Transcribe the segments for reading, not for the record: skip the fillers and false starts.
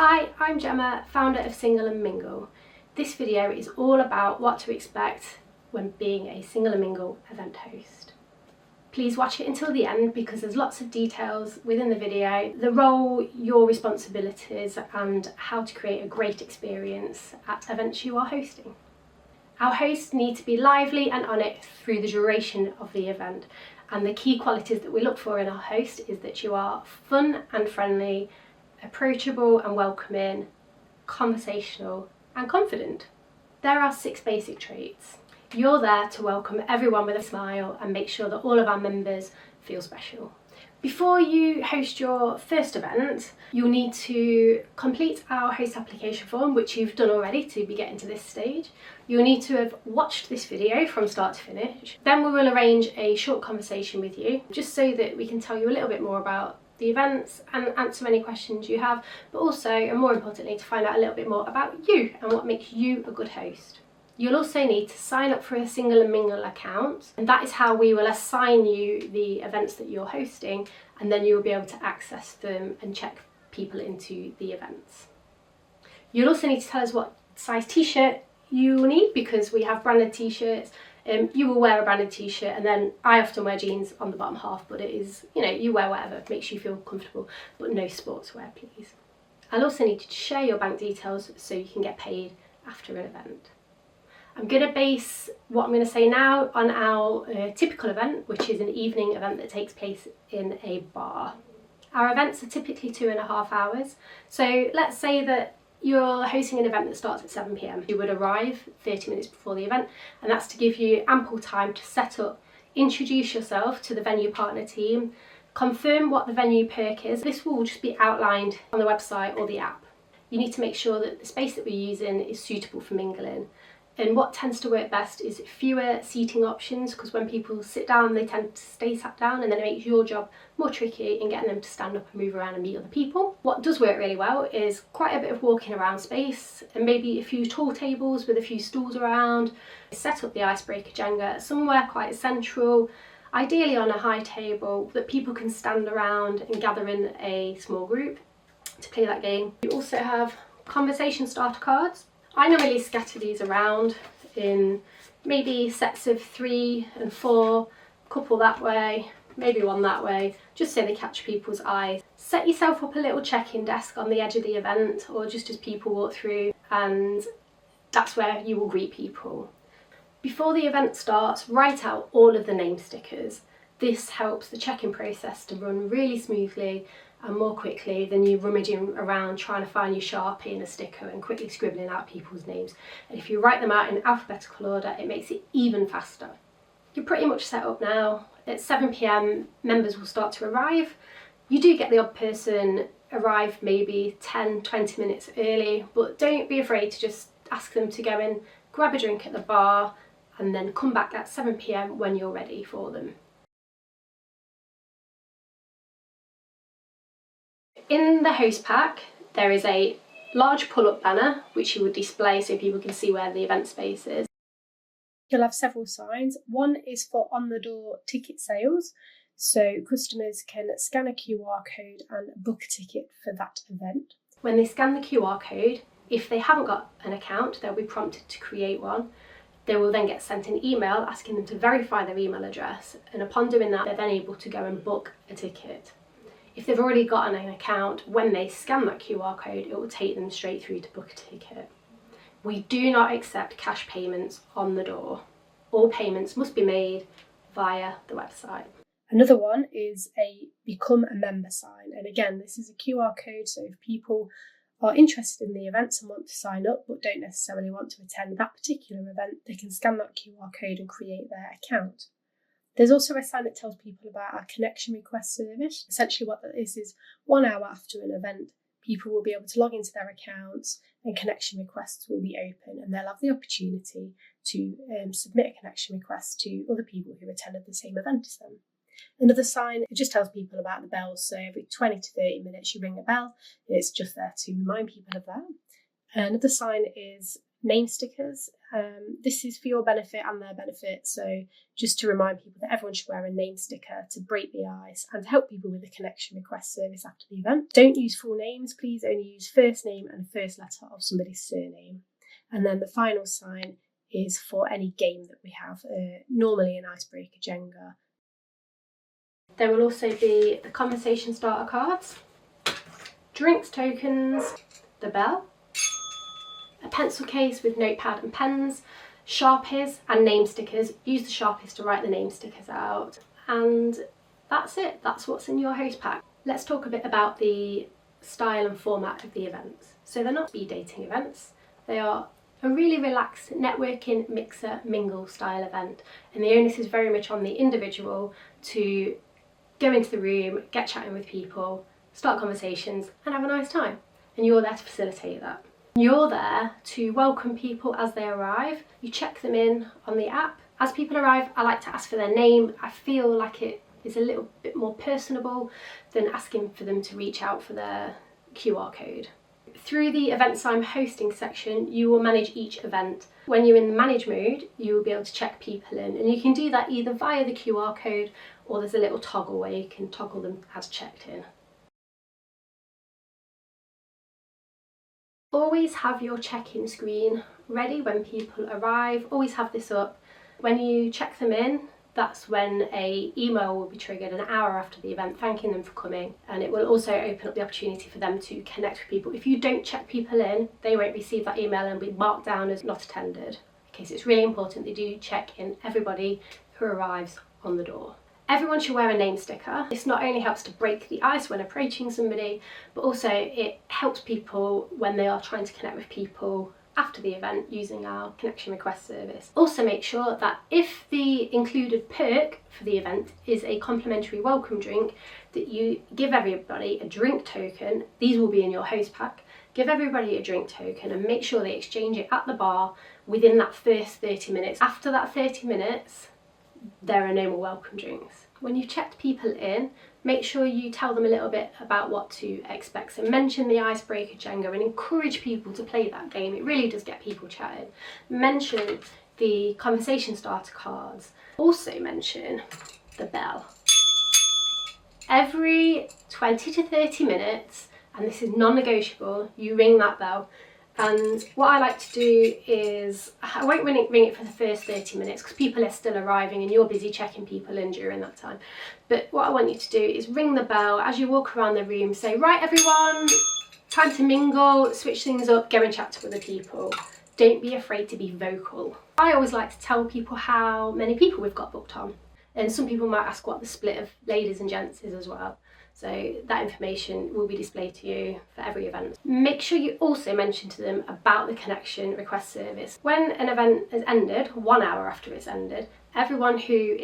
Hi, I'm Gemma, founder of Single and Mingle. This video is all about what to expect when being a Single and Mingle event host. Please watch it until the end because there's lots of details within the video, the role, your responsibilities and how to create a great experience at events you are hosting. Our hosts need to be lively and on it through the duration of the event, and the key qualities that we look for in our host is that you are fun and friendly, approachable and welcoming, conversational and confident. There are 6 basic traits. You're there to welcome everyone with a smile and make sure that all of our members feel special. Before you host your first event, you'll need to complete our host application form, which you've done already to be getting to this stage. You'll need to have watched this video from start to finish. Then we will arrange a short conversation with you, just so that we can tell you a little bit more about the events and answer any questions you have, but also, and more importantly, to find out a little bit more about you and what makes you a good host. You'll also need to sign up for a Single and Mingle account, and that is how we will assign you the events that you're hosting, and then you'll be able to access them and check people into the events. You'll also need to tell us what size t-shirt you need, because we have branded t-shirts. You will wear a branded t-shirt, and then I often wear jeans on the bottom half, but it is, you wear whatever makes you feel comfortable, but no sportswear please. I'll also need you to share your bank details so you can get paid after an event. I'm going to base what I'm going to say now on our typical event, which is an evening event that takes place in a bar. Our events are typically 2.5 hours, so let's say that you're hosting an event that starts at 7 PM. You would arrive 30 minutes before the event, and that's to give you ample time to set up, introduce yourself to the venue partner team, confirm what the venue perk is. This will just be outlined on the website or the app. You need to make sure that the space that we're using is suitable for mingling. And what tends to work best is fewer seating options, because when people sit down they tend to stay sat down, and then it makes your job more tricky in getting them to stand up and move around and meet other people. What does work really well is quite a bit of walking around space, and maybe a few tall tables with a few stools around. Set up the icebreaker Jenga somewhere quite central, ideally on a high table that people can stand around and gather in a small group to play that game. You also have conversation starter cards. I normally scatter these around in maybe sets of 3 and 4, couple that way, maybe one that way, just so they catch people's eyes. Set yourself up a little check-in desk on the edge of the event, or just as people walk through, and that's where you will greet people. Before the event starts, write out all of the name stickers. This helps the check-in process to run really smoothly and more quickly than you rummaging around trying to find your Sharpie and a sticker and quickly scribbling out people's names. And if you write them out in alphabetical order, it makes it even faster. You're pretty much set up now. At 7 PM, members will start to arrive. You do get the odd person arrive maybe 10-20 minutes early, but don't be afraid to just ask them to go and grab a drink at the bar and then come back at 7 PM when you're ready for them. In the host pack, there is a large pull-up banner which you would display so people can see where the event space is. You'll have several signs. One is for on-the-door ticket sales, so customers can scan a QR code and book a ticket for that event. When they scan the QR code, if they haven't got an account, they'll be prompted to create one. They will then get sent an email asking them to verify their email address, and upon doing that, they're then able to go and book a ticket. If they've already got an account, when they scan that QR code, it will take them straight through to book a ticket. We do not accept cash payments on the door. All payments must be made via the website. Another one is a become a member sign. And again, this is a QR code, so if people are interested in the events and want to sign up but don't necessarily want to attend that particular event, they can scan that QR code and create their account. There's also a sign that tells people about our connection request service. Essentially what that is 1 hour after an event, people will be able to log into their accounts and connection requests will be open, and they'll have the opportunity to submit a connection request to other people who attended the same event as them. Another sign, it just tells people about the bells, so every 20 to 30 minutes you ring a bell. It's just there to remind people of that. Another sign is name stickers. This is for your benefit and their benefit, so just to remind people that everyone should wear a name sticker to break the ice and to help people with the connection request service after the event. Don't use full names, please only use first name and first letter of somebody's surname. And then the final sign is for any game that we have, normally an icebreaker Jenga. There will also be the conversation starter cards, drinks tokens, the bell, a pencil case with notepad and pens, Sharpies and name stickers. Use the Sharpies to write the name stickers out. And that's it, that's what's in your host pack. Let's talk a bit about the style and format of the events. So they're not speed dating events, they are a really relaxed networking, mixer, mingle style event. And the onus is very much on the individual to go into the room, get chatting with people, start conversations and have a nice time. And you're there to facilitate that. You're there to welcome people as they arrive. You check them in on the app. As people arrive, I like to ask for their name. I feel like it is a little bit more personable than asking for them to reach out for their QR code. Through the events I'm hosting section, you will manage each event. When you're in the manage mode, you will be able to check people in, and you can do that either via the QR code or there's a little toggle where you can toggle them as checked in. Always have your check-in screen ready when people arrive. Always have this up. When you check them in, that's when an email will be triggered an hour after the event thanking them for coming, and it will also open up the opportunity for them to connect with people. If you don't check people in, they won't receive that email and be marked down as not attended. Okay, so it's really important that you check in everybody who arrives on the door. Everyone should wear a name sticker. This not only helps to break the ice when approaching somebody, but also it helps people when they are trying to connect with people after the event using our connection request service. Also make sure that if the included perk for the event is a complimentary welcome drink, that you give everybody a drink token. These will be in your host pack. Give everybody a drink token and make sure they exchange it at the bar within that first 30 minutes. After that 30 minutes, there are no more welcome drinks. When you've checked people in, make sure you tell them a little bit about what to expect. So mention the icebreaker Jenga and encourage people to play that game. It really does get people chatting. Mention the conversation starter cards. Also mention the bell. Every 20 to 30 minutes, and this is non-negotiable, you ring that bell. And what I like to do is, I won't ring it for the first 30 minutes because people are still arriving and you're busy checking people in during that time. But what I want you to do is ring the bell as you walk around the room, say, right everyone, time to mingle, switch things up, go and chat to other people. Don't be afraid to be vocal. I always like to tell people how many people we've got booked on. And some people might ask what the split of ladies and gents is as well. So that information will be displayed to you for every event. Make sure you also mention to them about the connection request service. When an event has ended, 1 hour after it's ended, everyone who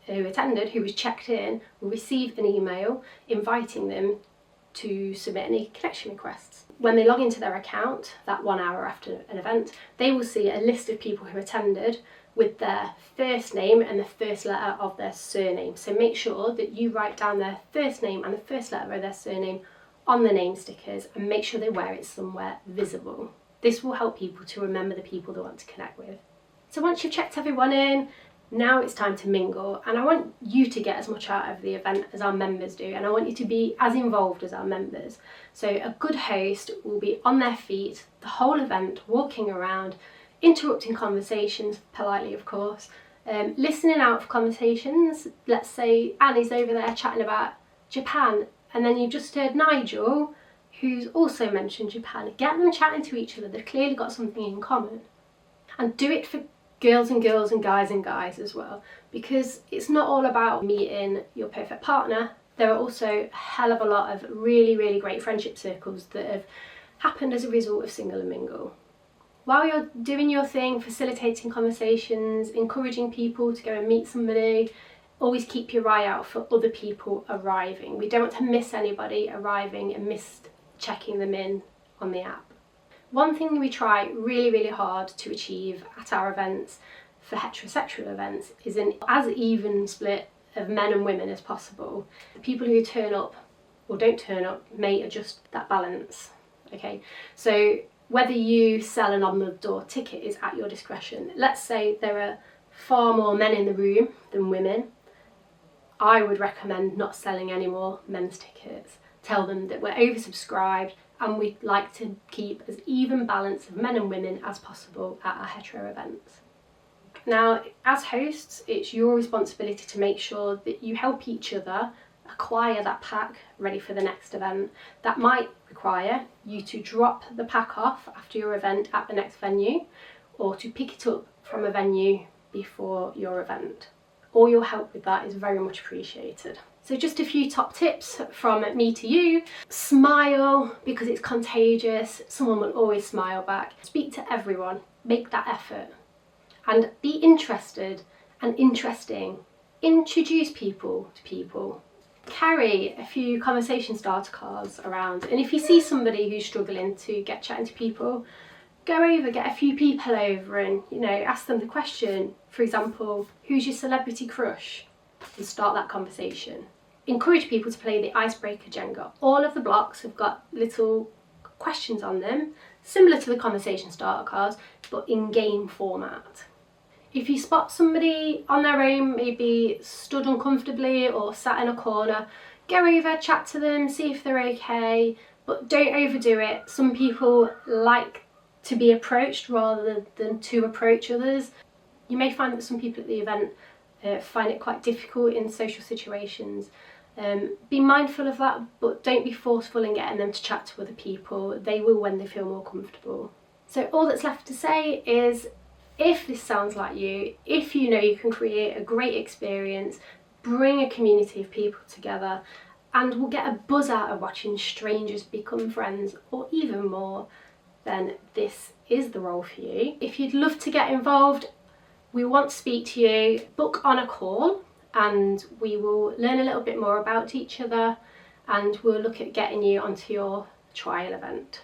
attended, who was checked in, will receive an email inviting them to submit any connection requests. When they log into their account, that 1 hour after an event, they will see a list of people who attended with their first name and the first letter of their surname. So make sure that you write down their first name and the first letter of their surname on the name stickers and make sure they wear it somewhere visible. This will help people to remember the people they want to connect with. So once you've checked everyone in, now it's time to mingle, and I want you to get as much out of the event as our members do, and I want you to be as involved as our members. So a good host will be on their feet the whole event, walking around, interrupting conversations, politely of course, listening out for conversations. Let's say Annie's over there chatting about Japan, and then you've just heard Nigel, who's also mentioned Japan. Get them chatting to each other, they've clearly got something in common. And do it for girls and girls and guys as well, because it's not all about meeting your perfect partner. There are also a hell of a lot of really, really great friendship circles that have happened as a result of Single and Mingle. While you're doing your thing, facilitating conversations, encouraging people to go and meet somebody, always keep your eye out for other people arriving. We don't want to miss anybody arriving and miss checking them in on the app. One thing we try really, really hard to achieve at our events for heterosexual events is an as even split of men and women as possible. The people who turn up or don't turn up may adjust that balance. Okay, so Whether you sell an on-the-door ticket is at your discretion. Let's say there are far more men in the room than women. I would recommend not selling any more men's tickets. Tell them that we're oversubscribed and we'd like to keep as even balance of men and women as possible at our hetero events. Now, as hosts, it's your responsibility to make sure that you help each other acquire that pack ready for the next event. That might require you to drop the pack off after your event at the next venue, or to pick it up from a venue before your event. All your help with that is very much appreciated. So just a few top tips from me to you. Smile, because it's contagious. Someone will always smile back. Speak to everyone, make that effort. And be interested and interesting. Introduce people to people. Carry a few conversation starter cards around, and if you see somebody who's struggling to get chatting to people, go over, get a few people over and, you know, ask them the question. For example, who's your celebrity crush? And start that conversation. Encourage people to play the icebreaker Jenga. All of the blocks have got little questions on them, similar to the conversation starter cards, but in game format. If you spot somebody on their own, maybe stood uncomfortably or sat in a corner, go over, chat to them, see if they're okay, but don't overdo it. Some people like to be approached rather than to approach others. You may find that some people at the event find it quite difficult in social situations. Be mindful of that, but don't be forceful in getting them to chat to other people. They will when they feel more comfortable. So all that's left to say is, if this sounds like you, if you know you can create a great experience, bring a community of people together, and will get a buzz out of watching strangers become friends or even more, then this is the role for you. If you'd love to get involved, we want to speak to you, book on a call and we will learn a little bit more about each other and we'll look at getting you onto your trial event.